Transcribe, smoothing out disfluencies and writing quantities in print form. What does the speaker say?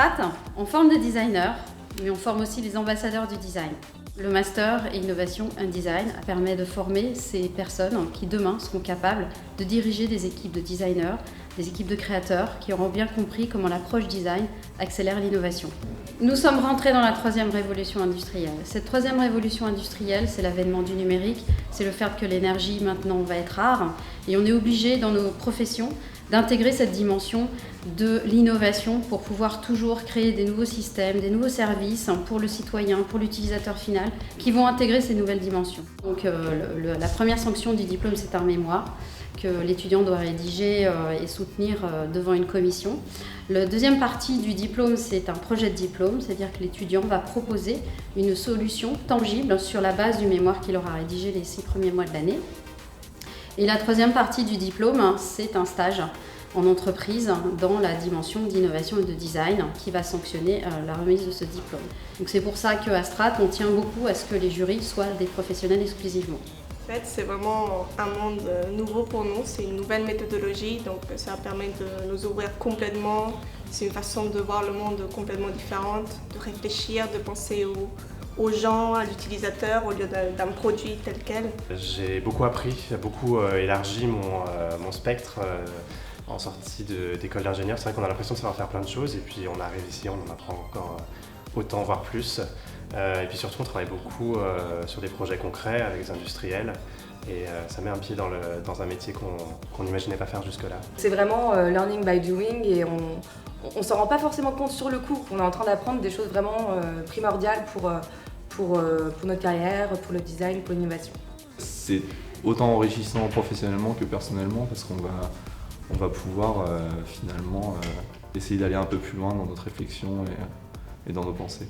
Strat, on forme des designers, mais on forme aussi les ambassadeurs du design. Le Master et Innovation and Design permet de former ces personnes qui demain seront capables de diriger des équipes de designers, des équipes de créateurs qui auront bien compris comment l'approche design accélère l'innovation. Nous sommes rentrés dans la troisième révolution industrielle. Cette troisième révolution industrielle, c'est l'avènement du numérique, c'est le fait que l'énergie maintenant va être rare et on est obligé dans nos professions d'intégrer cette dimension de l'innovation pour pouvoir toujours créer des nouveaux systèmes, des nouveaux services pour le citoyen, pour l'utilisateur final, qui vont intégrer ces nouvelles dimensions. Donc la première sanction du diplôme, c'est un mémoire que l'étudiant doit rédiger et soutenir devant une commission. La deuxième partie du diplôme, c'est un projet de diplôme, c'est-à-dire que l'étudiant va proposer une solution tangible sur la base du mémoire qu'il aura rédigé les 6 premiers mois de l'année. Et la troisième partie du diplôme, c'est un stage en entreprise dans la dimension d'innovation et de design qui va sanctionner la remise de ce diplôme. Donc c'est pour ça qu'à Strat, on tient beaucoup à ce que les jurys soient des professionnels exclusivement. En fait, c'est vraiment un monde nouveau pour nous, c'est une nouvelle méthodologie, donc ça permet de nous ouvrir complètement. C'est une façon de voir le monde complètement différente, de réfléchir, de penser aux gens, à l'utilisateur au lieu d'un produit tel quel. J'ai beaucoup appris, beaucoup élargi mon spectre en sortie d'école d'ingénieur. C'est vrai qu'on a l'impression de savoir faire plein de choses et puis on arrive ici, on en apprend encore autant, voire plus. Et puis surtout on travaille beaucoup sur des projets concrets avec des industriels et ça met un pied dans un métier qu'on n'imaginait pas faire jusque-là. C'est vraiment learning by doing et on s'en rend pas forcément compte sur le coup. On est en train d'apprendre des choses vraiment primordiales pour notre carrière, pour le design, pour l'innovation. C'est autant enrichissant professionnellement que personnellement parce qu'on va pouvoir finalement essayer d'aller un peu plus loin dans notre réflexion et dans nos pensées.